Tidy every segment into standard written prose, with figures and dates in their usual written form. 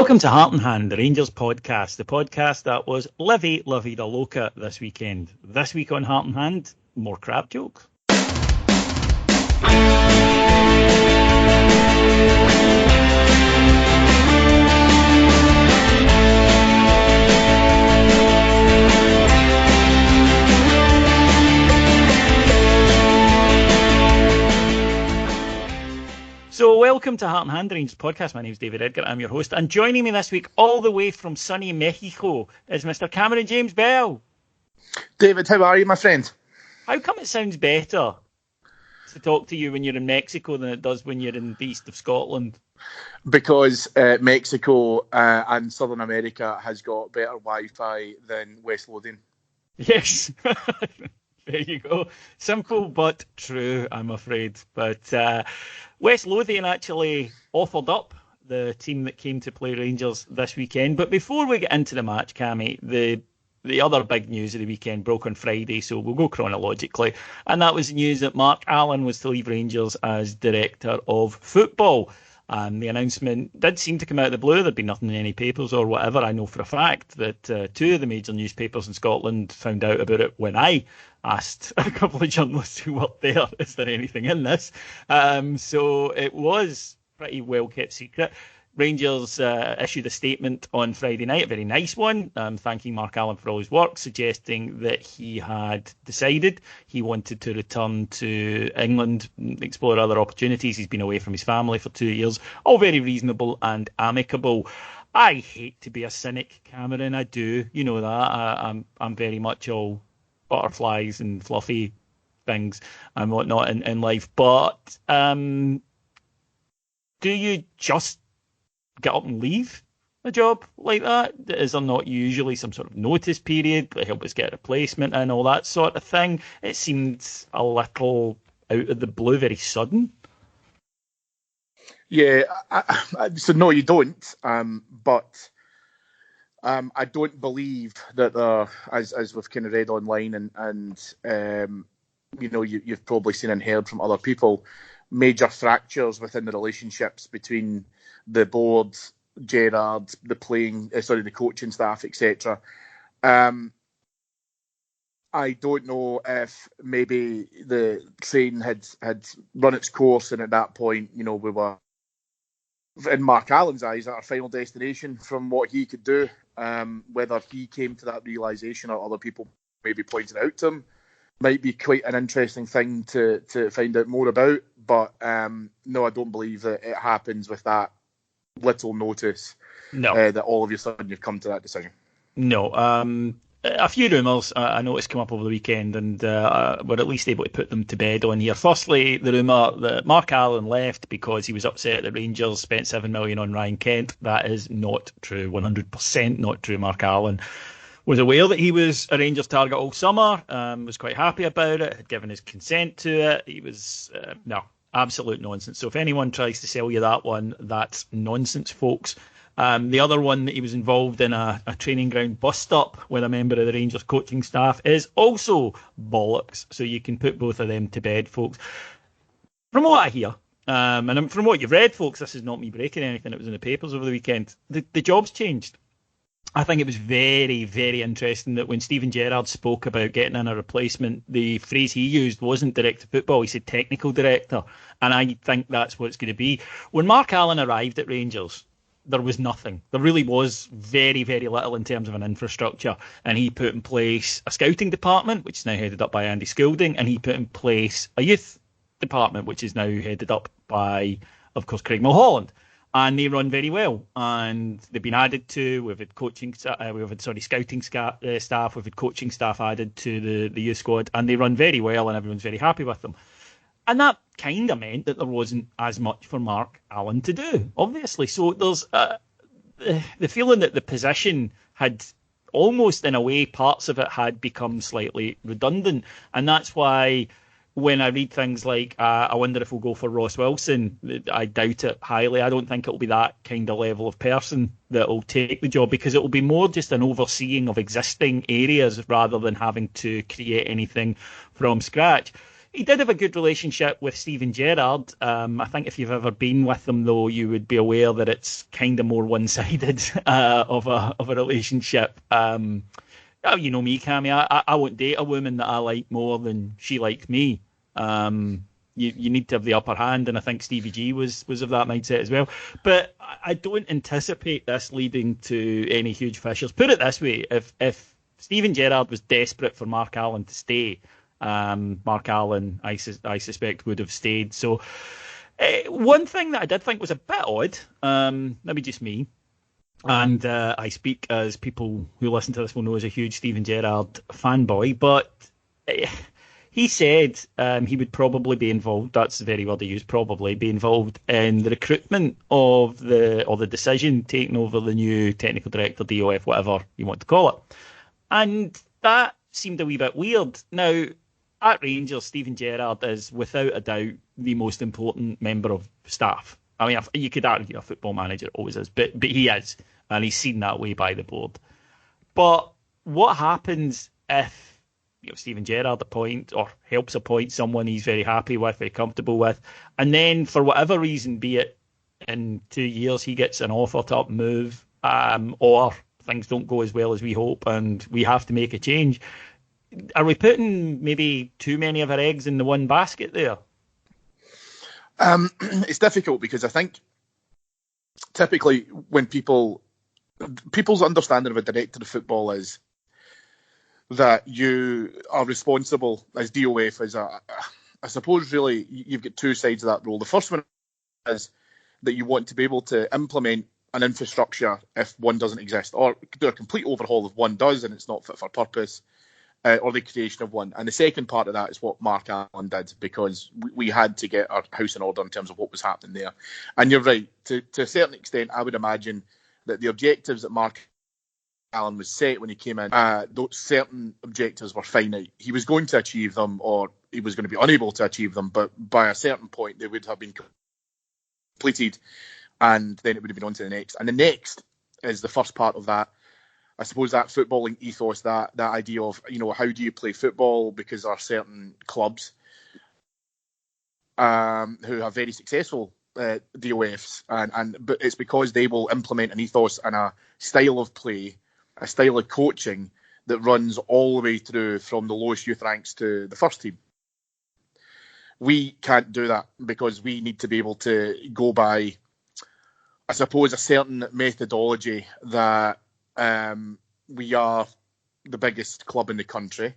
Welcome to Heart and Hand, the Rangers podcast, the podcast that was Livy La Vida Loca this weekend. This week on Heart and Hand, more crap jokes. So welcome to Heart and Hand, the Rangers podcast. My name is David Edgar. I'm your host. And joining me this week, all the way from sunny Mexico, is Mr. Cameron James Bell. David, how are you, my friend? How come it sounds better to talk to you when you're in Mexico than it does when you're in the east of Scotland? Because Mexico and Southern America has got better Wi-Fi than West Lothian. Yes. There you go. Simple but true, I'm afraid. But West Lothian actually offered up the team that came to play Rangers this weekend. But before we get into the match, Cammy, the other big news of the weekend broke on Friday, so we'll go chronologically. And that was the news that Mark Allen was to leave Rangers as Director of Football. The announcement did seem to come out of the blue. There'd been nothing in any papers or whatever. I know for a fact that two of the major newspapers in Scotland found out about it when I asked a couple of journalists who worked there, is there anything in this? So it was pretty well kept secret. Rangers issued a statement on Friday night, a very nice one, thanking Mark Allen for all his work, suggesting that he had decided he wanted to return to England, explore other opportunities. He's been away from his family for 2 years, all very reasonable and amicable. I hate to be a cynic, Cameron, I do. You know that. I'm very much all butterflies and fluffy things and whatnot in life. But do you just get up and leave a job like that? Is there not usually some sort of notice period to help us get a replacement and all that sort of thing? It seemed a little out of the blue, very sudden. Yeah, so no, you don't. But I don't believe that as we've kind of read online and you know, you've probably seen and heard from other people, major fractures within the relationships between the board, Gerrard, the coaching staff, etc. I don't know if maybe the train had run its course, and at that point, you know, we were, in Mark Allen's eyes, at our final destination from what he could do. Whether he came to that realisation or other people maybe pointed out to him might be quite an interesting thing to find out more about. But no, I don't believe that it happens with that little notice. No. That all of a sudden you've come to that decision. No. A few rumours I noticed come up over the weekend, and we're at least able to put them to bed on here. Firstly, the rumour that Mark Allen left because he was upset that Rangers spent $7 million on Ryan Kent. That is not true, 100% not true. Mark Allen was aware that he was a Rangers target all summer, was quite happy about it, had given his consent to it. He was, no, absolute nonsense. So if anyone tries to sell you that one, that's nonsense, folks. The other one that he was involved in a training ground bust-up with a member of the Rangers coaching staff is also bollocks. So you can put both of them to bed, folks. From what I hear, and from what you've read, folks, this is not me breaking anything. It was in the papers over the weekend. The job's changed. I think it was very, very interesting that when Steven Gerrard spoke about getting in a replacement, the phrase he used wasn't director of football, he said technical director. And I think that's what it's going to be. When Mark Allen arrived at Rangers, there was nothing. There really was very, very little in terms of an infrastructure. And he put in place a scouting department, which is now headed up by Andy Sculding, and he put in place a youth department, which is now headed up by, of course, Craig Mulholland. And they run very well, and they've been added to. We've had scouting staff. We've had coaching staff added to the youth squad, and they run very well, and everyone's very happy with them. And that kind of meant that there wasn't as much for Mark Allen to do, obviously. So there's the feeling that the position had almost, in a way, parts of it had become slightly redundant, and that's why, when I read things like, I wonder if we'll go for Ross Wilson, I doubt it highly. I don't think it'll be that kind of level of person that will take the job, because it will be more just an overseeing of existing areas rather than having to create anything from scratch. He did have a good relationship with Steven Gerrard. I think if you've ever been with them, though, you would be aware that it's kind of more one-sided of a relationship. You know me, Cammy. I won't date a woman that I like more than she likes me. You need to have the upper hand, and I think Stevie G was of that mindset as well. But I don't anticipate this leading to any huge fissures. Put it this way: if Steven Gerrard was desperate for Mark Allen to stay, Mark Allen, I suspect, would have stayed. So one thing that I did think was a bit odd, maybe just me, and I speak as people who listen to this will know as a huge Steven Gerrard fanboy, but he said he would probably be involved, that's the very word he used, probably be involved in the recruitment of the decision taking over the new technical director, DOF, whatever you want to call it. And that seemed a wee bit weird. Now, at Rangers, Steven Gerrard is without a doubt the most important member of staff. I mean, you could argue a football manager always is, but he is, and he's seen that way by the board. But what happens if Steven Gerrard helps appoint someone he's very happy with, very comfortable with, and then for whatever reason, be it in 2 years, he gets an offer to up move, or things don't go as well as we hope, and we have to make a change. Are we putting maybe too many of our eggs in the one basket there? It's difficult because I think typically when people's understanding of a director of football is that you are responsible as DOF as I suppose really you've got two sides of that role. The first one is that you want to be able to implement an infrastructure if one doesn't exist, or do a complete overhaul if one does and it's not fit for purpose, or the creation of one. And the second part of that is what Mark Allen did, because we had to get our house in order in terms of what was happening there. And you're right, to a certain extent, I would imagine that the objectives that Mark Allen was set when he came in, those certain objectives were finite. He was going to achieve them, or he was going to be unable to achieve them, but by a certain point they would have been completed, and then it would have been on to the next. And the next is the first part of that. I suppose that footballing ethos, that idea of, how do you play football? Because there are certain clubs who are very successful DOFs, but it's because they will implement an ethos and a style of play, a style of coaching that runs all the way through from the lowest youth ranks to the first team. We can't do that because we need to be able to go by, I suppose, a certain methodology that we are the biggest club in the country.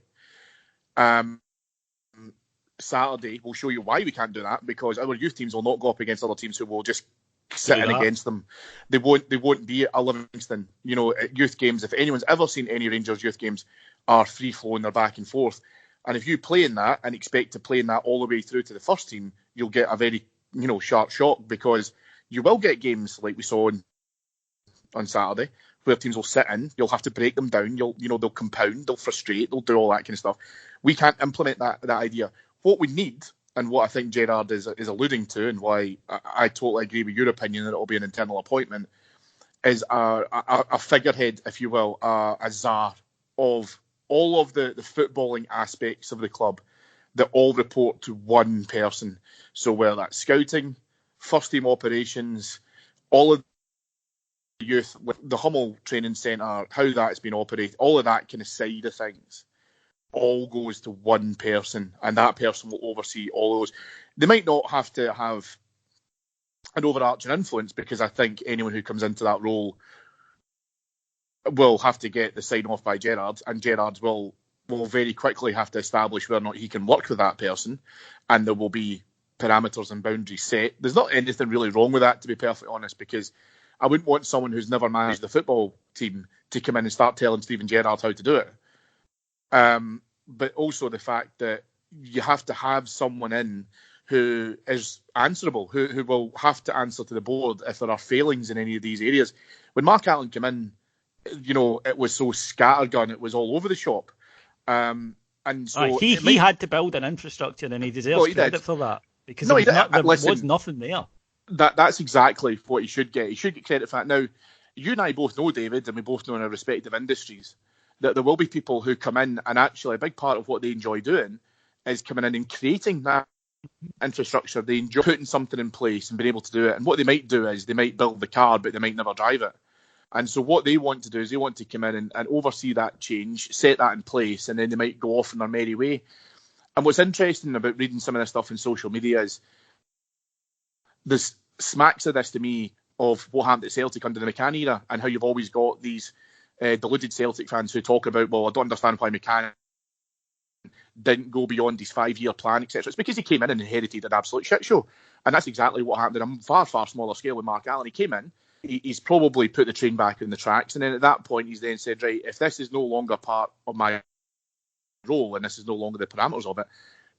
Saturday will show you why we can't do that, because our youth teams will not go up against other teams who will just sit in against them. They won't be a Livingston. At youth games, if anyone's ever seen any Rangers youth games, are free flowing, they're back and forth. And if you play in that and expect to play in that all the way through to the first team, you'll get a very sharp shock, because you will get games like we saw on Saturday, where teams will sit in, you'll have to break them down, they'll compound, they'll frustrate, they'll do all that kind of stuff. We can't implement that idea. What we need, and what I think Gerrard is alluding to, and why I totally agree with your opinion that it will be an internal appointment, is a figurehead, if you will, a czar of all of the footballing aspects of the club that all report to one person. So whether that's scouting, first team operations, all of youth, with the Hummel Training Centre, how that's been operated, all of that kind of side of things, all goes to one person, and that person will oversee all those. They might not have to have an overarching influence, because I think anyone who comes into that role will have to get the sign off by Gerrard, and Gerrard will very quickly have to establish whether or not he can work with that person, and there will be parameters and boundaries set. There's not anything really wrong with that, to be perfectly honest, because I wouldn't want someone who's never managed the football team to come in and start telling Steven Gerrard how to do it. But also the fact that you have to have someone in who is answerable, who will have to answer to the board if there are failings in any of these areas. When Mark Allen came in, it was so scattergun, it was all over the shop. And so he had to build an infrastructure, and he deserves credit for that, because there was nothing there. That's exactly what he should get. He should get credit for that. Now, you and I both know, David, and we both know in our respective industries, that there will be people who come in, and actually a big part of what they enjoy doing is coming in and creating that infrastructure. They enjoy putting something in place and being able to do it. And what they might do is they might build the car, but they might never drive it. And so what they want to do is they want to come in and oversee that change, set that in place, and then they might go off on their merry way. And what's interesting about reading some of this stuff in social media is this smacks of this to me of what happened at Celtic under the McCann era, and how you've always got these deluded Celtic fans who talk about, well, I don't understand why McCann didn't go beyond his 5-year plan, etc. It's because he came in and inherited an absolute shit show. And that's exactly what happened on a far, far smaller scale with Mark Allen. He came in, he's probably put the train back in the tracks, and then at that point he's then said, right, if this is no longer part of my role and this is no longer the parameters of it,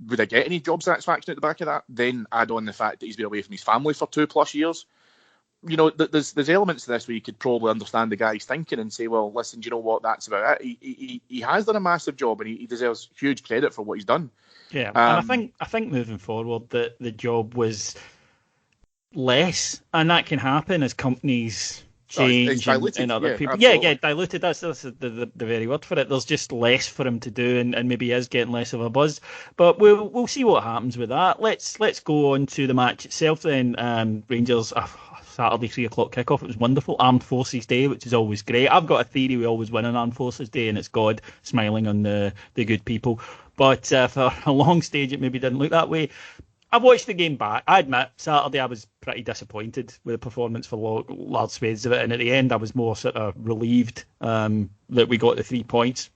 would I get any job satisfaction at the back of that? Then add on the fact that he's been away from his family for 2+ years. You know, there's elements to this where you could probably understand the guy's thinking and say, well, listen, do you know what, that's about it. He has done a massive job, and he deserves huge credit for what he's done. Yeah, and I think moving forward that the job was less, and that can happen as companies change and other people. Absolutely. Yeah, diluted. That's the very word for it. There's just less for him to do, and maybe he is getting less of a buzz. But we'll see what happens with that. Let's go on to the match itself then. Rangers. Saturday 3:00 kickoff. It was wonderful. Armed Forces Day, which is always great. I've got a theory we always win on Armed Forces Day, and it's God smiling on the good people. But for a long stage, it maybe didn't look that way. I've watched the game back. I admit, Saturday I was pretty disappointed with the performance for large swathes of it, and at the end I was more sort of relieved that we got the 3 points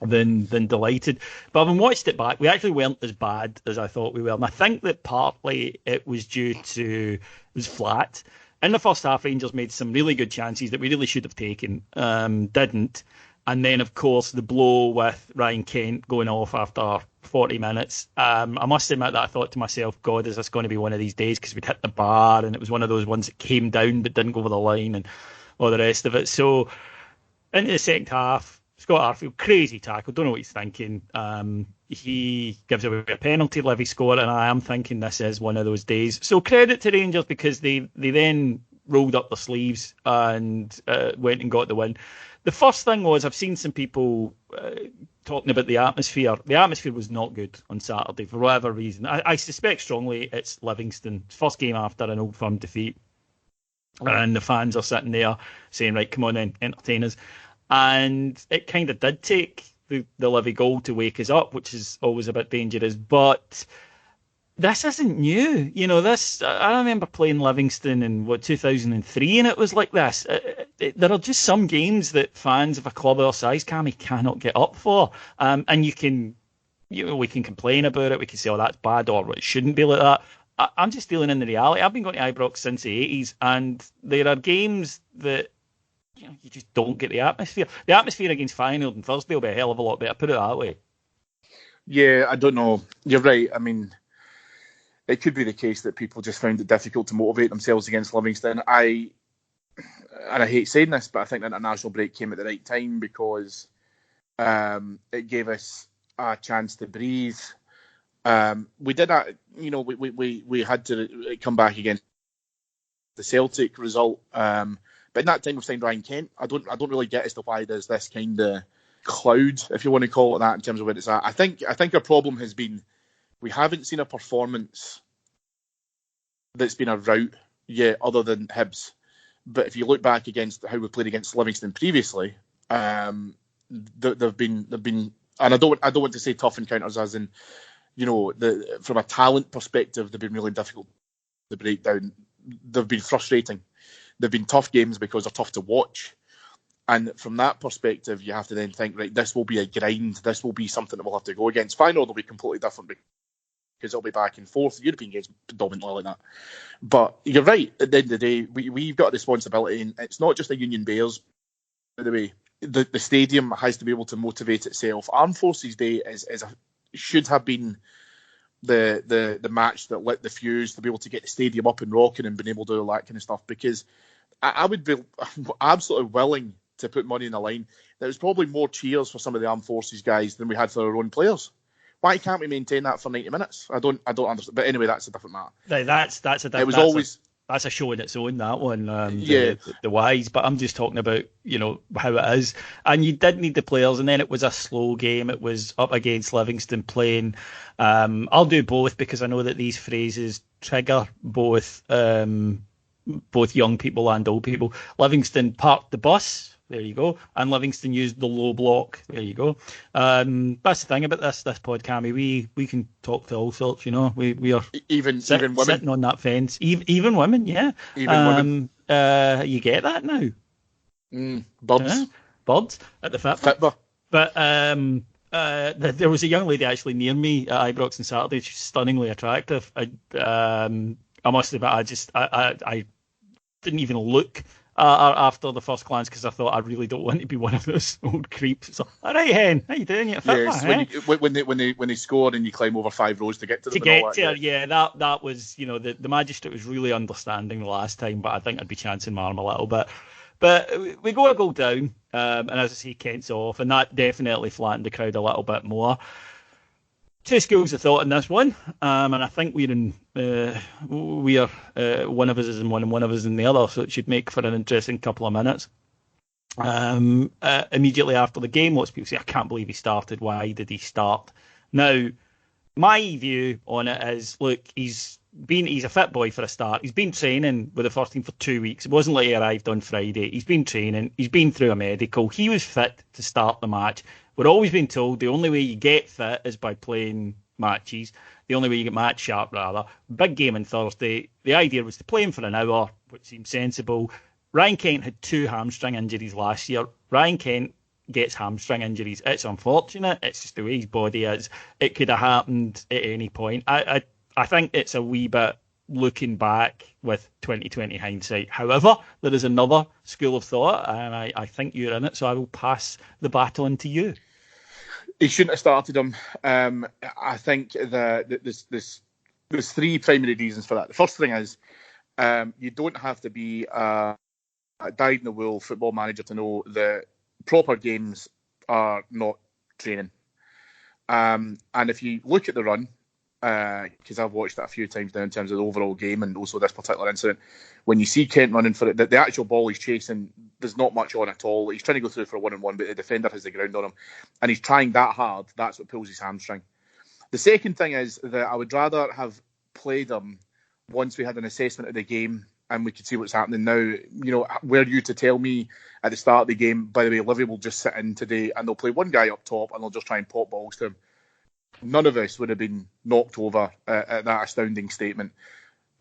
than delighted. But having watched it back, we actually weren't as bad as I thought we were, and I think that partly it was due to it was flat. In the first half, Rangers made some really good chances that we really should have taken, didn't. And then, of course, the blow with Ryan Kent going off after 40 minutes. I must admit that I thought to myself, God, is this going to be one of these days? Because we'd hit the bar, and it was one of those ones that came down but didn't go over the line and all the rest of it. So, into the second half, Scott Arfield, crazy tackle, don't know what he's thinking. He gives away a penalty, Livy score, and I am thinking this is one of those days. So credit to Rangers, because they then rolled up their sleeves and went and got the win. The first thing was, I've seen some people talking about the atmosphere. The atmosphere was not good on Saturday for whatever reason. I suspect strongly it's Livingston. First game after an Old Firm defeat. And the fans are sitting there saying, right, come on then, entertain us. And it kind of did take the Livy goal to wake us up, which is always a bit dangerous. But this isn't new. You know, I remember playing Livingston in 2003, and it was like this. There are just some games that fans of a club our size, Cammy, cannot get up for. And we can complain about it. We can say, oh, that's bad, or it shouldn't be like that. I'm just dealing in the reality. I've been going to Ibrox since the 80s, and there are games that you just don't get the atmosphere. The atmosphere against Feyenoord on Thursday will be a hell of a lot better, put it that way. Yeah, I don't know. You're right. I mean, it could be the case that people just found it difficult to motivate themselves against Livingston. I hate saying this, but I think the international break came at the right time, because it gave us a chance to breathe. We did that, we had to come back against the Celtic result. But in that time we've signed Ryan Kent. I don't really get as to why there's this kind of cloud, if you want to call it that, in terms of where it's at. I think our problem has been we haven't seen a performance that's been a rout yet, other than Hibs. But if you look back against how we played against Livingston previously, they've been, and I don't want to say tough encounters as in, from a talent perspective, they've been really difficult to break down. They've been frustrating. They've been tough games because they're tough to watch. And from that perspective, you have to then think, right, this will be a grind. This will be something that we'll have to go against. Feyenoord will be completely different because it'll be back and forth. The European games predominantly like that. But you're right. At the end of the day, we've got a responsibility, and it's not just the Union Bears. By the way, the stadium has to be able to motivate itself. Armed Forces Day should have been the match that lit the fuse to be able to get the stadium up and rocking and being able to do all that kind of stuff, because I would be absolutely willing to put money in the line. There was probably more cheers for some of the Armed Forces guys than we had for our own players. Why can't we maintain that for 90 minutes? I don't understand. But anyway, that's a different matter. That's a different. It was always that's a show in its own, that one, Yeah. the whys. But I'm just talking about, how it is. And you did need the players, and then it was a slow game. It was up against Livingston playing. I'll do both because I know that these phrases trigger both young people and old people. Livingston parked the bus. There you go. And Livingston used the low block. There you go. That's the thing about this pod, Cammy. We can talk to all sorts, We are even women sitting on that fence. Even women, yeah. Even women. You get that now. Birds. Yeah, birds at the Fitba. But there was a young lady actually near me at Ibrox on Saturday. She's stunningly attractive. I must admit, I didn't even look after the first glance because I thought I really don't want to be one of those old creeps. So, all right, hen, how you doing? Yes, when they score and you climb over 5 rows to get to them. That was, the magistrate was really understanding the last time, but I think I'd be chancing my arm a little bit. But we go a goal down, and as I say, Kent's off, and that definitely flattened the crowd a little bit more. Two schools of thought in this one, and I think we are one of us is in one and one of us in the other, so it should make for an interesting couple of minutes. Immediately after the game, lots of people say, I can't believe he started. Why did he start? Now, my view on it is, look, he's a fit boy for a start. He's been training with the first team for 2 weeks. It wasn't like he arrived on Friday. He's been training. He's been through a medical. He was fit to start the match. We're always being told the only way you get fit is by playing matches. The only way you get match sharp, rather. Big game on Thursday. The idea was to play him for an hour, which seemed sensible. Ryan Kent had 2 hamstring injuries last year. Ryan Kent gets hamstring injuries. It's unfortunate. It's just the way his body is. It could have happened at any point. I think it's a wee bit looking back with 2020 hindsight. However, there is another school of thought, and I think you're in it, so I will pass the baton to you. He shouldn't have started him. I think that there's 3 primary reasons for that. The first thing is you don't have to be a dyed-in-the-wool football manager to know that proper games are not training. And if you look at the run, because I've watched it a few times now in terms of the overall game and also this particular incident, when you see Kent running for it, the actual ball he's chasing, there's not much on at all. He's trying to go through for a 1-on-1, but the defender has the ground on him, and he's trying that hard. That's what pulls his hamstring. The second thing is that I would rather have played him once we had an assessment of the game and we could see what's happening now. Were you to tell me at the start of the game, by the way, Livy will just sit in today and they'll play one guy up top and they'll just try and pop balls to him, none of us would have been knocked over at that astounding statement.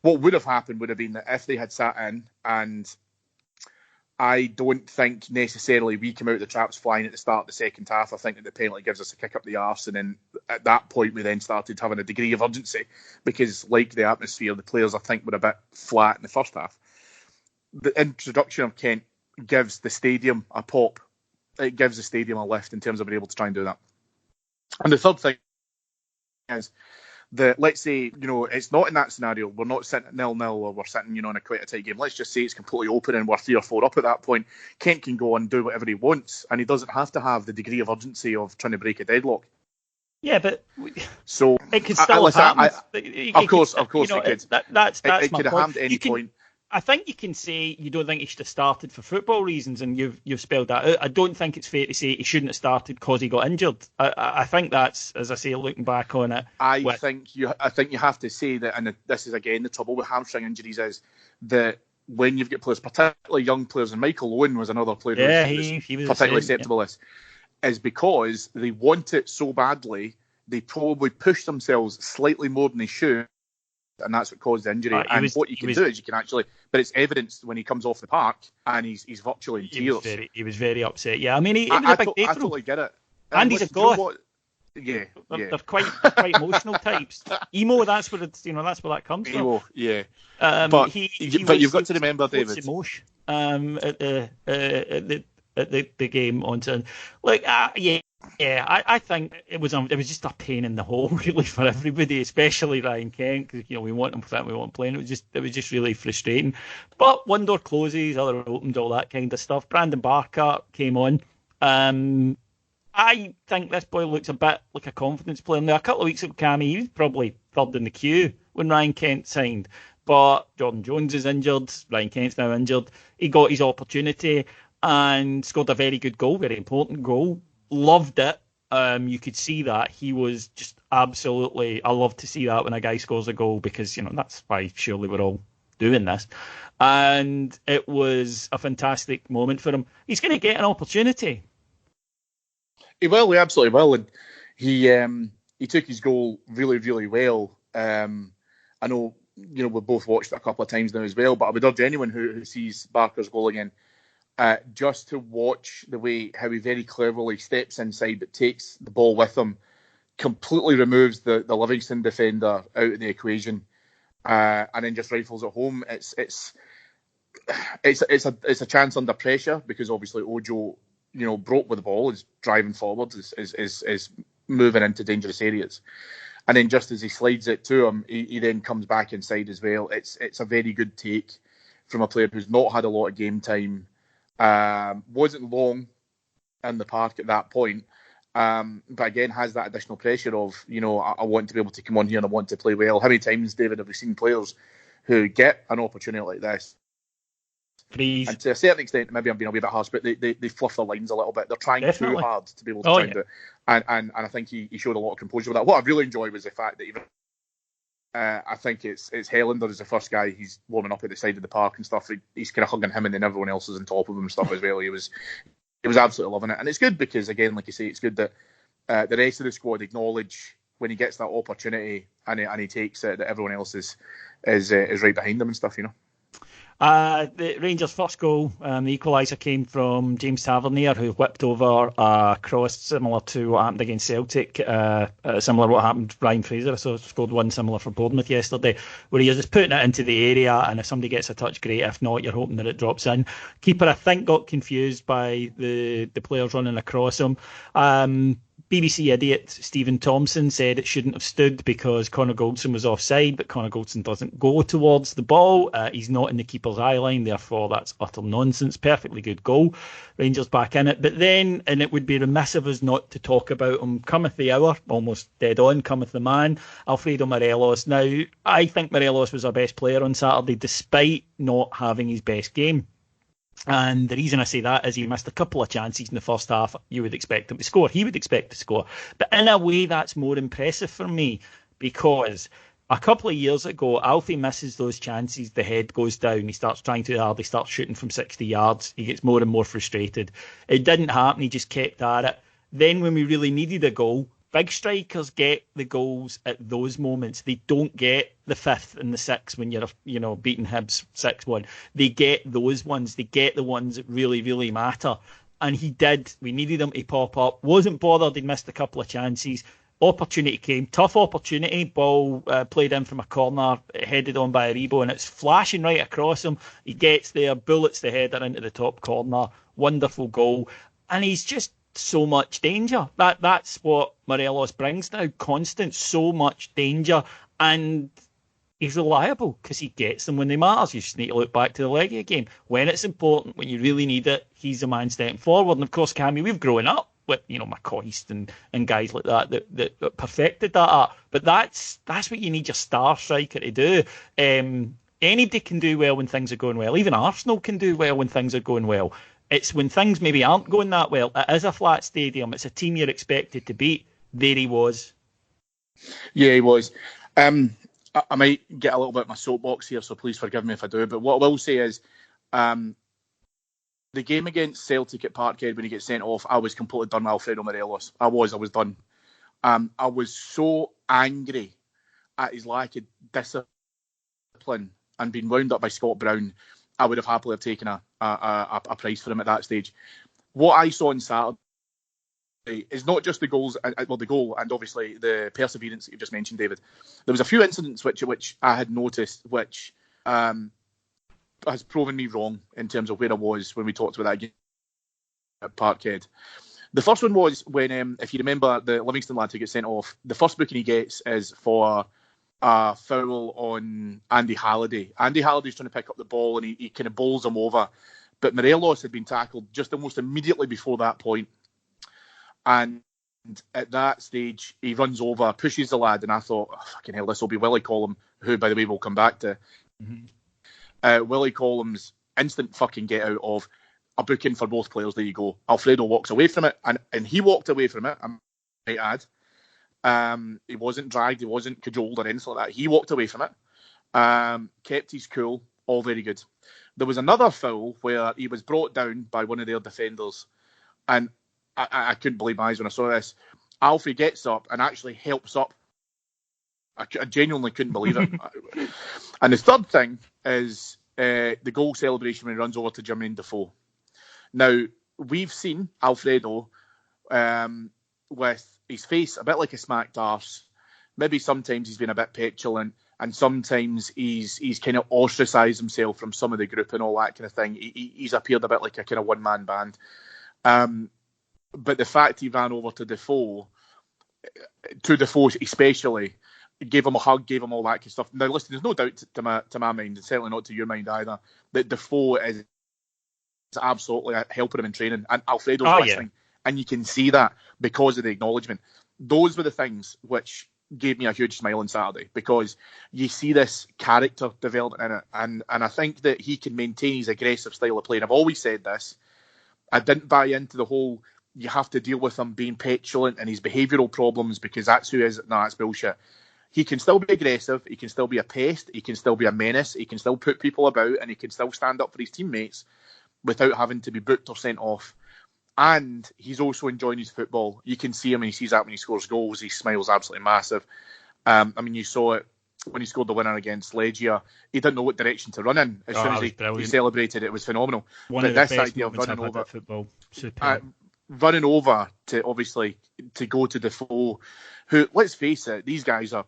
What would have happened would have been that if they had sat in, and I don't think necessarily we come out the traps flying at the start of the second half. I think that the penalty gives us a kick up the arse, and then at that point we then started having a degree of urgency because, like the atmosphere, the players I think were a bit flat in the first half. The introduction of Kent gives the stadium a pop. It gives the stadium a lift in terms of being able to try and do that. And the third thing is that, let's say, it's not in that scenario. We're not sitting at 0-0 or we're sitting, in a quite a tight game. Let's just say it's completely open and we're 3 or 4 up at that point. Kent can go and do whatever he wants, and he doesn't have to have the degree of urgency of trying to break a deadlock. Yeah, but so it could still happen. Of course, it could. That's it my could have happened at any point. I think you can say you don't think he should have started for football reasons, and you've spelled that out. I don't think it's fair to say he shouldn't have started because he got injured. I think that's, as I say, looking back on it. I think you have to say that, and this is again the trouble with hamstring injuries, is that when you've got players, particularly young players, and Michael Owen was another player he was particularly acceptable. Is because they want it so badly, they probably push themselves slightly more than they should. And that's what caused the injury. What you can do is you can actually, but it's evidenced when he comes off the park and he's virtually in tears. He was very upset. Yeah, I mean, he was a big day. I totally get it. And he's a goth. Yeah, they're quite emotional types. Emo, that's where that's where that comes from. Emo, yeah. But you've got to remember, David. Totes Emosh, at the game on turn. I think it was just a pain in the hole really for everybody, especially Ryan Kent, because we want him fit, we want him playing. It was just really frustrating. But one door closes, other opened, all that kind of stuff. Brandon Barker came on. I think this boy looks a bit like a confidence player. Now, a couple of weeks ago, Cammy, he was probably third in the queue when Ryan Kent signed. But Jordan Jones is injured. Ryan Kent's now injured. He got his opportunity and scored a very good goal, very important goal. Loved it. You could see that he was just absolutely. I love to see that when a guy scores a goal because that's why surely we're all doing this. And it was a fantastic moment for him. He's going to get an opportunity. He will. He absolutely will. And he took his goal really, really well. I know we've both watched it a couple of times now as well. But I would urge anyone who sees Barker's goal again. Just to watch the way how he very cleverly steps inside but takes the ball with him, completely removes the Livingston defender out of the equation, and then just rifles it home. It's a chance under pressure because obviously Ojo, broke with the ball, is driving forward, is moving into dangerous areas, and then just as he slides it to him, he then comes back inside as well. It's a very good take from a player who's not had a lot of game time. Wasn't long in the park at that point, but again has that additional pressure of I want to be able to come on here and I want to play well. How many times, David, have we seen players who get an opportunity like this? Please. And to a certain extent, maybe I'm being a wee bit harsh, but they fluff the lines a little bit. They're trying too hard to be able to try and do it, and I think he showed a lot of composure with that. What I really enjoyed was the fact that even I think it's Helander is the first guy he's warming up at the side of the park and stuff. He's kind of hugging him, and then everyone else is on top of him and stuff as well. He was absolutely loving it, and it's good because again, like you say, it's good that the rest of the squad acknowledge when he gets that opportunity and he takes it that everyone else is right behind him and stuff. The Rangers' first goal, the equaliser, came from James Tavernier, who whipped over a cross similar to what happened against Celtic, similar to what happened to Ryan Fraser. So scored one similar for Bournemouth yesterday, where you're just putting it into the area, and if somebody gets a touch, great. If not, you're hoping that it drops in. Keeper, I think, got confused by the players running across him. BBC idiot Stephen Thompson said it shouldn't have stood because Connor Goldson was offside, but Connor Goldson doesn't go towards the ball. He's not in the keeper's eye line, therefore that's utter nonsense. Perfectly good goal. Rangers back in it. But then, and it would be remiss of us not to talk about him, cometh the hour, almost dead on, cometh the man, Alfredo Morelos. Now, I think Morelos was our best player on Saturday, despite not having his best game. And the reason I say that is he missed a couple of chances in the first half. You would expect him to score. He would expect to score. But in a way, that's more impressive for me because a couple of years ago, Alfie misses those chances. The head goes down. He starts trying too hard. He starts shooting from 60 yards. He gets more and more frustrated. It didn't happen. He just kept at it. Then when we really needed a goal, big strikers get the goals at those moments. They don't get the fifth and the sixth when you're beating Hibs 6-1. They get those ones. They get the ones that really, really matter. And he did. We needed him to pop up. Wasn't bothered. He missed a couple of chances. Opportunity came. Tough opportunity. Ball played in from a corner, headed on by Aribo, and it's flashing right across him. He gets there, bullets the header into the top corner. Wonderful goal. And he's just so much danger. That's what Morelos brings now. Constant, so much danger. And he's reliable because he gets them when they matter. You just need to look back to the Legia game. When it's important, when you really need it, he's the man stepping forward. And of course, Cammy, we've grown up with McCoist and guys like that perfected that art. But that's what you need your star striker to do. Anybody can do well when things are going well. Even Arsenal can do well when things are going well. It's when things maybe aren't going that well. It is a flat stadium. It's a team you're expected to beat. There he was. Yeah, he was. I might get a little bit of my soapbox here, so please forgive me if I do. But what I will say is, the game against Celtic at Parkhead when he gets sent off, I was completely done with Alfredo Morelos. I was done. I was so angry at his lack of discipline and being wound up by Scott Brown. I would have happily taken a price for him at that stage. What I saw on Saturday is not just the goals, the goal, and obviously the perseverance that you just mentioned, David. There was a few incidents which I had noticed, which has proven me wrong in terms of where I was when we talked about that game at Parkhead. The first one was when, if you remember, the Livingston lad who gets sent off, the first booking he gets is for a foul on Andy Halliday. Andy Halliday's trying to pick up the ball and he kind of bowls him over. But Morelos had been tackled just almost immediately before that point. And at that stage, he runs over, pushes the lad, and I thought, oh, fucking hell, this will be Willie Collum, who, by the way, we'll come back to. Willie Collins, instant fucking get out of a booking for both players. There you go. Alfredo walks away from it, and he walked away from it, I might add. He wasn't dragged, he wasn't cajoled or anything like that. He walked away from it, kept his cool, all very good. There was another foul where he was brought down by one of their defenders, and I couldn't believe my eyes when I saw this. Alfie gets up and actually helps up. I genuinely couldn't believe it. And the third thing is the goal celebration when he runs over to Jermaine Defoe. Now, we've seen Alfredo with his face a bit like a smacked arse. Maybe sometimes he's been a bit petulant, and sometimes he's kind of ostracised himself from some of the group and all that kind of thing. He's appeared a bit like a kind of one-man band. But the fact he ran over to Defoe especially, gave him a hug, gave him all that kind of stuff. Now, listen, there's no doubt to my mind, and certainly not to your mind either, that Defoe is absolutely helping him in training, and Alfredo's listening. Yeah. And you can see that because of the acknowledgement. Those were the things which gave me a huge smile on Saturday, because you see this character development in it, and I think that he can maintain his aggressive style of play. And I've always said this, I didn't buy into the whole you have to deal with him being petulant and his behavioural problems because that's who he is. No, that's bullshit. He can still be aggressive, he can still be a pest, he can still be a menace, he can still put people about, and he can still stand up for his teammates without having to be booked or sent off. And he's also enjoying his football. You can see him, and he sees that when he scores goals. His smile's absolutely massive. I mean, you saw it when he scored the winner against Legia. He didn't know what direction to run in. As soon as he celebrated, it was phenomenal. One of the best idea of running over football. Running over to obviously to go to Defoe, who, let's face it, these guys are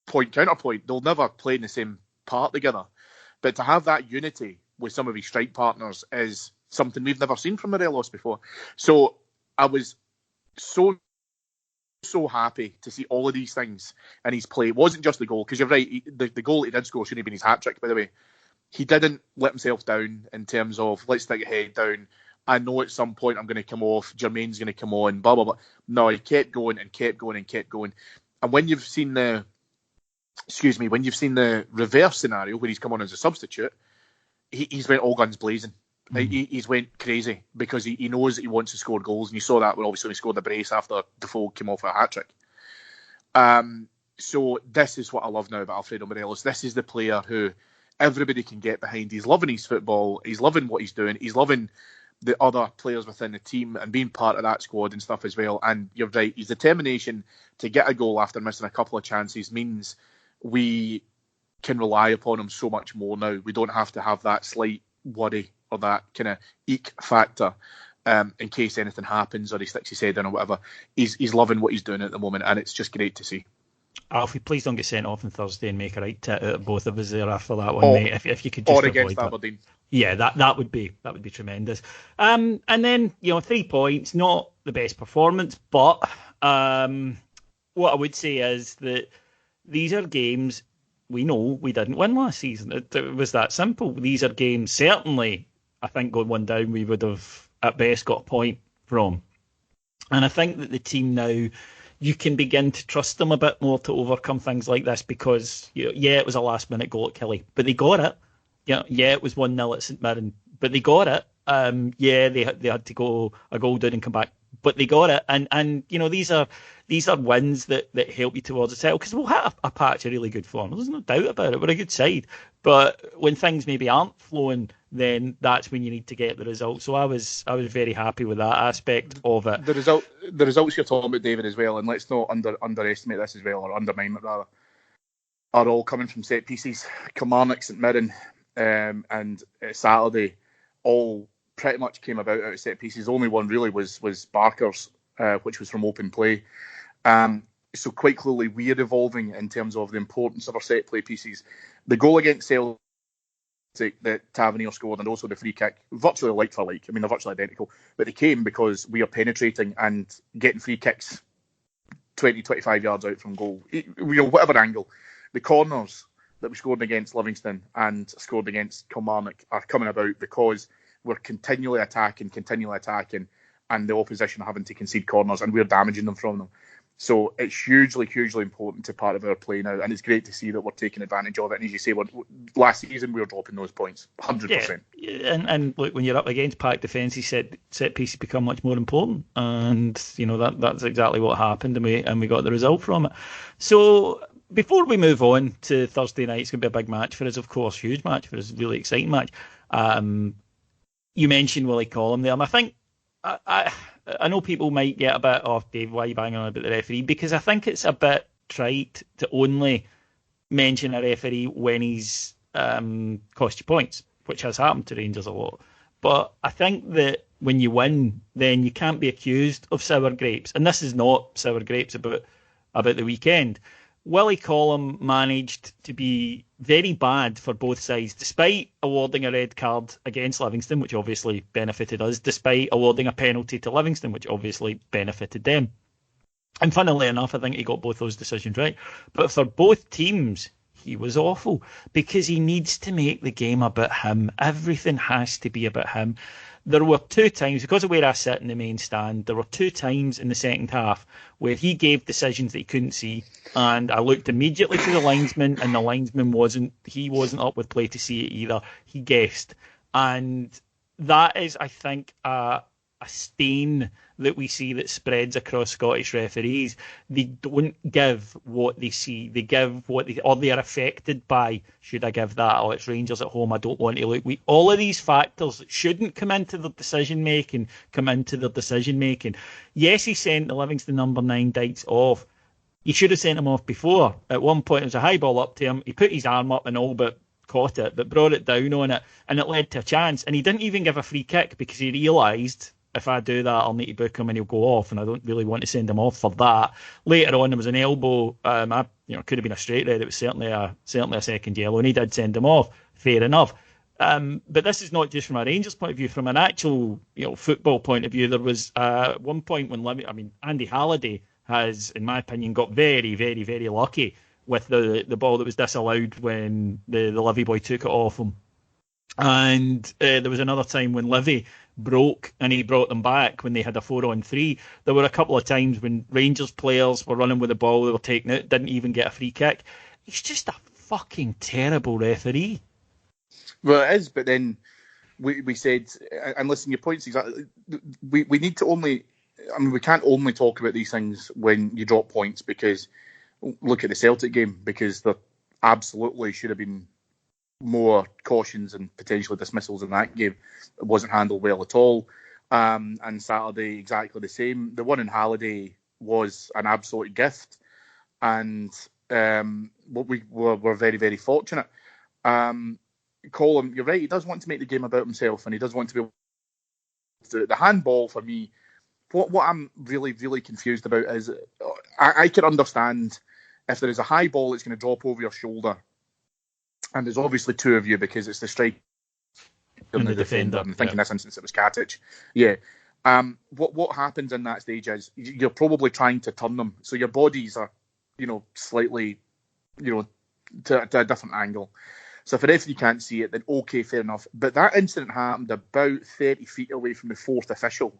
point counterpoint. They'll never play in the same part together. But to have that unity with some of his strike partners is something we've never seen from Morelos before. So I was so happy to see all of these things in his play. It wasn't just the goal, because you're right, the goal he did score shouldn't have been his hat-trick, by the way. He didn't let himself down in terms of, let's stick your head down. I know at some point I'm going to come off, Jermaine's going to come on, blah, blah, blah. No, he kept going and kept going and kept going. And when you've seen the reverse scenario where he's come on as a substitute, he's went all guns blazing. He's went crazy because he knows that he wants to score goals, and you saw that when obviously he scored the brace after Defoe came off a hat-trick. So this is what I love now about Alfredo Morelos. This is the player who everybody can get behind. He's loving his football. He's loving what he's doing. He's loving the other players within the team and being part of that squad and stuff as well. And you're right, his determination to get a goal after missing a couple of chances means we can rely upon him so much more now. We don't have to have that slight worry or that kind of eek factor in case anything happens or he sticks his head in or whatever. He's loving what he's doing at the moment, and it's just great to see. Alfie, please don't get sent off on Thursday and make a right tit out of both of us there after that one, mate. If you could just or against avoid Aberdeen. Yeah, that would be tremendous. And then 3 points, not the best performance, but what I would say is that these are games we know we didn't win last season. It was that simple. These are games, certainly, I think going 1 down, we would have at best got a point from. And I think that the team now, you can begin to trust them a bit more to overcome things like this because, it was a last-minute goal at Killie, but they got it. Yeah, it was 1-0 at St Mirren, but they got it. They had to go a goal down and come back, but they got it. And these are wins that help you towards the title, because we'll have a patch of really good form. There's no doubt about it. We're a good side, but when things maybe aren't flowing, then that's when you need to get the result. So I was very happy with that aspect of it. The results you're talking about, David, as well, and let's not underestimate this as well, or undermine it rather, are all coming from set pieces. Kilmarnock, St Mirren, and Saturday all pretty much came about out of set pieces. The only one really was Barker's, which was from open play. So quite clearly we're evolving in terms of the importance of our set play pieces. The goal against Celtic that Tavernier scored, and also the free kick, virtually like for like. I mean, they're virtually identical, but they came because we are penetrating and getting free kicks 20, 25 yards out from goal. Whatever angle. The corners that we scored against Livingston and scored against Kilmarnock are coming about because we're continually attacking, and the opposition having to concede corners, and we're damaging them from them. So it's hugely, hugely important to part of our play now, and it's great to see that we're taking advantage of it. And as you say, last season we were dropping those points, 100%. Yeah, and look, when you're up against packed defences, set pieces become much more important, and that's exactly what happened, and we got the result from it. So before we move on to Thursday night, it's going to be a big match for us, of course, huge match for us, really exciting match. You mentioned Willie Collum there, and I think I know people might get a bit off, Dave, why are you banging on about the referee? Because I think it's a bit trite to only mention a referee when he's cost you points, which has happened to Rangers a lot. But I think that when you win, then you can't be accused of sour grapes. And this is not sour grapes about the weekend. Willie Collum managed to be very bad for both sides, despite awarding a red card against Livingston, which obviously benefited us, despite awarding a penalty to Livingston, which obviously benefited them. And funnily enough, I think he got both those decisions right. But for both teams, he was awful because he needs to make the game about him. Everything has to be about him. There were 2 times, because of where I sit in the main stand, there were 2 times in the second half where he gave decisions that he couldn't see, and I looked immediately to the linesman, and the linesman wasn't up with play to see it either. He guessed. And that is, I think, a stain that we see that spreads across Scottish referees. They don't give what they see. They give or they are affected by, should I give that? Oh, it's Rangers at home, I don't want to look. All of these factors that shouldn't come into their decision making, Yes, he sent the Livingston number 9 Dykes off. He should have sent him off before. At one point, it was a high ball up to him. He put his arm up and all but caught it, but brought it down on it, and it led to a chance. And he didn't even give a free kick because he realised, if I do that, I'll need to book him and he'll go off, and I don't really want to send him off for that. Later on, there was an elbow. Could have been a straight red. It was certainly a second yellow, and he did send him off. Fair enough. But this is not just from a Rangers point of view. From an actual football point of view, there was one point when Andy Halliday has, in my opinion, got very, very, very lucky with the ball that was disallowed when the Livy boy took it off him. And there was another time when Livy broke and he brought them back when they had a 4-on-3. There were a couple of times when Rangers players were running with the ball, they were taking it, didn't even get a free kick. He's just a fucking terrible referee. Well, it is, but then we said, and listen, your point's exactly, we need to only, we can't only talk about these things when you drop points, because look at the Celtic game, because there absolutely should have been more cautions and potentially dismissals in that game. It wasn't handled well at all. And Saturday, exactly the same. The one in Halliday was an absolute gift, and we were very, very fortunate. Colin, you're right, he does want to make the game about himself, and he does want to be able to, the handball for me, what I'm really, really confused about is, I can understand if there is a high ball that's going to drop over your shoulder, and there's obviously 2 of you because it's the striker and the defender. And I think in this instance it was Katic. Yeah. What happens in that stage is you're probably trying to turn them, so your bodies are, slightly, to a different angle. So if a referee can't see it, then okay, fair enough. But that incident happened about 30 feet away from the 4th official.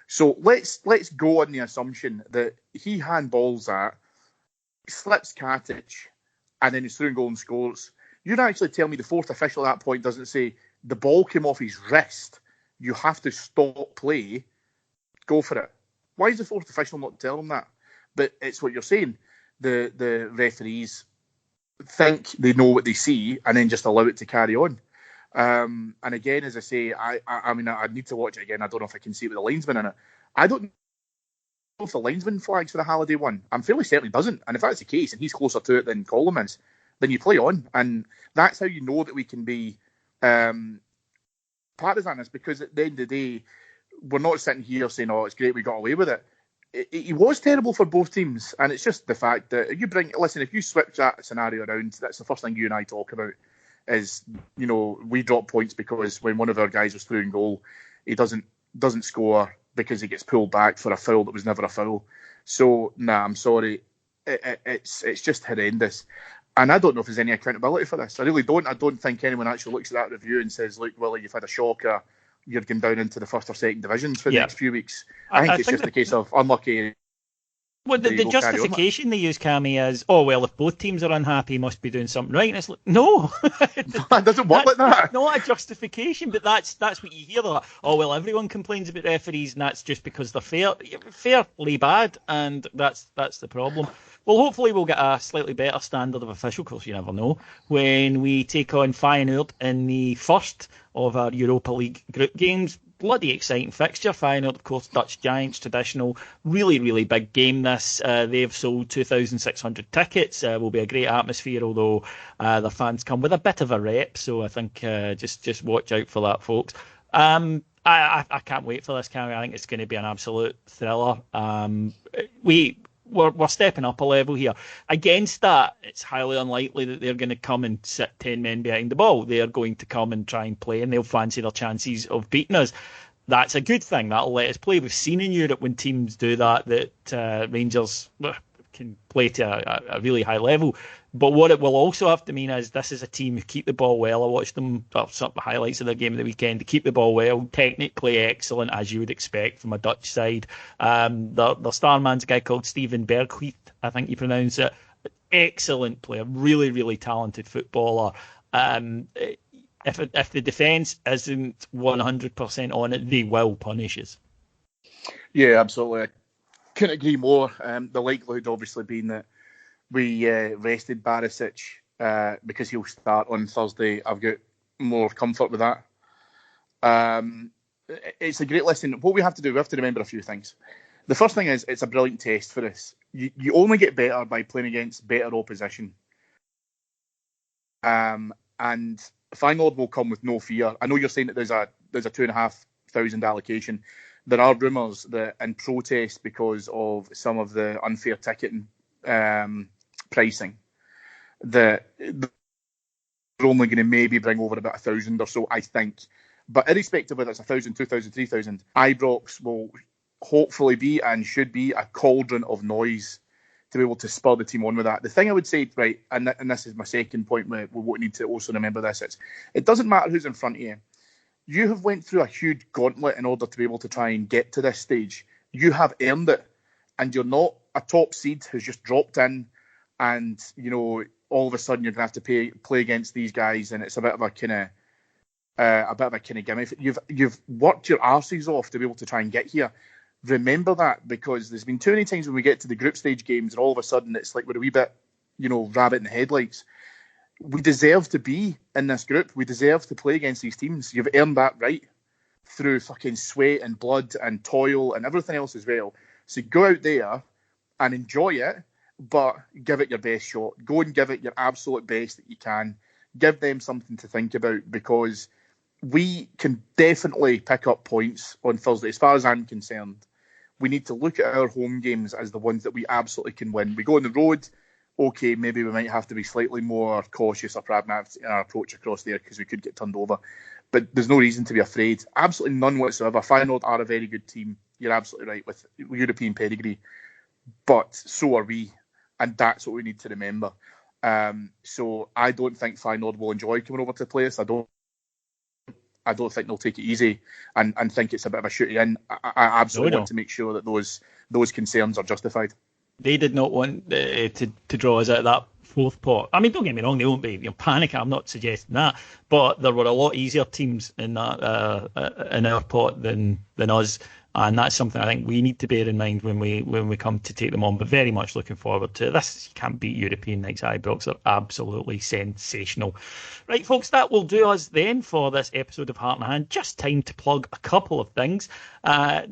So let's go on the assumption that he handballs that, slips Katic, and then he's through and goal and scores. You'd actually tell me the 4th official at that point doesn't say, the ball came off his wrist, you have to stop play, go for it. Why is the 4th official not telling him that? But it's what you're saying. The referees think they know what they see and then just allow it to carry on. And again, as I say, I need to watch it again. I don't know if I can see it with the linesman in it. I don't know if the linesman flags for the Halliday one. I'm fairly certain he doesn't. And if that's the case, and he's closer to it than Colum is, then you play on. And that's how you know that we can be partisan, is because at the end of the day, we're not sitting here saying, oh, it's great we got away with it. He was terrible for both teams. And it's just the fact that if you switch that scenario around, that's the first thing you and I talk about is, we drop points because when one of our guys was through in goal, he doesn't score because he gets pulled back for a foul that was never a foul. So, I'm sorry. It's just horrendous. And I don't know if there's any accountability for this. I really don't. I don't think anyone actually looks at that review and says, look, Willie, you've had a shocker. You're going down into the first or second divisions for the next few weeks. I think it's just a case of unlucky Well, the justification they use, Cammy, is, oh, well, if both teams are unhappy, must be doing something right. And it's like, no. It doesn't work like that. Not a justification, but that's what you hear. Like, oh, well, everyone complains about referees, and that's just because they're fairly bad, and that's the problem. Well, hopefully we'll get a slightly better standard of official, of course, you never know, when we take on Feyenoord in the first of our Europa League group games. Bloody exciting fixture. Feyenoord, of course, Dutch giants, traditional, really, really big game this. They've sold 2,600 tickets. Will be a great atmosphere, although their fans come with a bit of a rep, so I think just watch out for that, folks. I can't wait for this, Cammy. I think it's going to be an absolute thriller. We're stepping up a level here. Against that, it's highly unlikely that they're going to come and sit 10 men behind the ball. They're going to come and try and play, and they'll fancy their chances of beating us. That's a good thing. That'll let us play. We've seen in Europe when teams do that Rangers can play to a really high level. But what it will also have to mean is this is a team who keep the ball well. I watched them, some of the highlights of their game of the weekend. They keep the ball well, technically excellent, as you would expect from a Dutch side. Their star man's a guy called Steven Berghuis, I think you pronounce it. Excellent player, really, really talented footballer. If the defence isn't 100% on it, they will punish us. Yeah, absolutely. I couldn't agree more. The likelihood obviously being that we rested Barisic because he'll start on Thursday. I've got more comfort with that. It's a great lesson. What we have to do, we have to remember a few things. The first thing is it's a brilliant test for us. You only get better by playing against better opposition. And Feyenoord will come with no fear. I know you're saying that there's a 2,500 allocation. There are rumours that in protest because of some of the unfair ticketing pricing, that they're only going to maybe bring over about 1,000 or so, I think. But irrespective of whether it's 1,000, 2,000, 3,000, Ibrox will hopefully be and should be a cauldron of noise to be able to spur the team on with that. The thing I would say, right, and this is my second point where we need to also remember this, is it doesn't matter who's in front of you. You have went through a huge gauntlet in order to be able to try and get to this stage. You have earned it, and you're not a top seed who's just dropped in, and all of a sudden you're going to have to play against these guys, and it's a bit of a kind of gimmick. You've worked your arses off to be able to try and get here. Remember that, because there's been too many times when we get to the group stage games and all of a sudden it's like we're a wee bit, rabbit in the headlights. We deserve to be in this group. We deserve to play against these teams. You've earned that right through fucking sweat and blood and toil and everything else as well. So go out there and enjoy it, but give it your best shot. Go and give it your absolute best that you can. Give them something to think about, because we can definitely pick up points on Thursday. As far as I'm concerned, we need to look at our home games as the ones that we absolutely can win. We go on the road, okay, maybe we might have to be slightly more cautious or pragmatic in our approach across there because we could get turned over. But there's no reason to be afraid. Absolutely none whatsoever. Feyenoord are a very good team. You're absolutely right, with European pedigree. But so are we. And that's what we need to remember. So I don't think Feyenoord will enjoy coming over to play us. I don't think they'll take it easy and think it's a bit of a shooting in. I absolutely want to make sure that those concerns are justified. They did not want to draw us out of that fourth pot. I mean, don't get me wrong, they won't be panicking. I'm not suggesting that, but there were a lot easier teams in that in our pot than us. And that's something I think we need to bear in mind when we come to take them on. But very much looking forward to this. You can't beat European nights. Ibrox are absolutely sensational. Right, folks, that will do us then for this episode of Heart and Hand. Just time to plug a couple of things.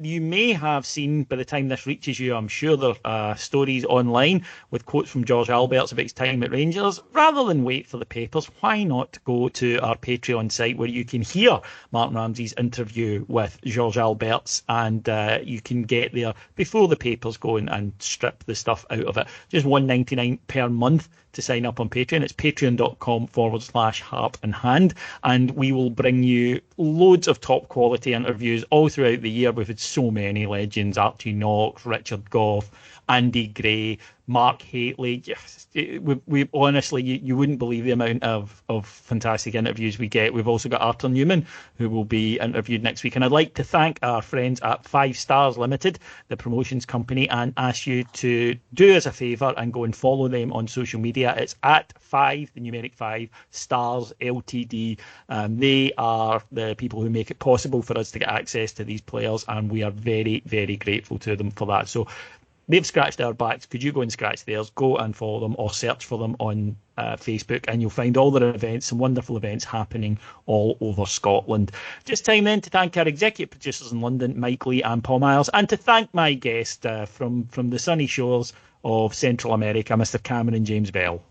You may have seen, by the time this reaches you, I'm sure there are stories online with quotes from George Alberts about his time at Rangers. Rather than wait for the papers, why not go to our Patreon site where you can hear Martin Ramsey's interview with George Alberts, and you can get there before the papers go and strip the stuff out of it. Just $1.99 per month to sign up on Patreon. It's patreon.com/Harp in Hand. And we will bring you loads of top quality interviews all throughout the year. We've had so many legends: Archie Knox, Richard Goff, Andy Gray, Mark Haitley. Yes, we honestly, you wouldn't believe the amount of fantastic interviews we get. We've also got Arthur Newman, who will be interviewed next week. And I'd like to thank our friends at 5 Stars Limited, the promotions company, and ask you to do us a favour and go and follow them on social media. It's at 5, the numeric 5, Stars Ltd. They are the people who make it possible for us to get access to these players, and we are very, very grateful to them for that. So they've scratched our backs. Could you go and scratch theirs? Go and follow them or search for them on Facebook, and you'll find all their events, some wonderful events happening all over Scotland. Just time then to thank our executive producers in London, Mike Lee and Paul Miles, and to thank my guest from the sunny shores of Central America, Mr. Cameron James Bell.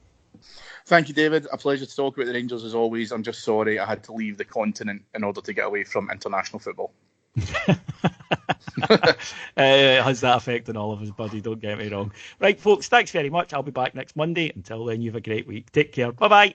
Thank you, David. A pleasure to talk about the Rangers as always. I'm just sorry I had to leave the continent in order to get away from international football. Has that effect on all of us, buddy? Don't get me wrong. Right, folks, thanks very much. I'll be back next Monday. Until then, you have a great week. Take care. Bye-bye.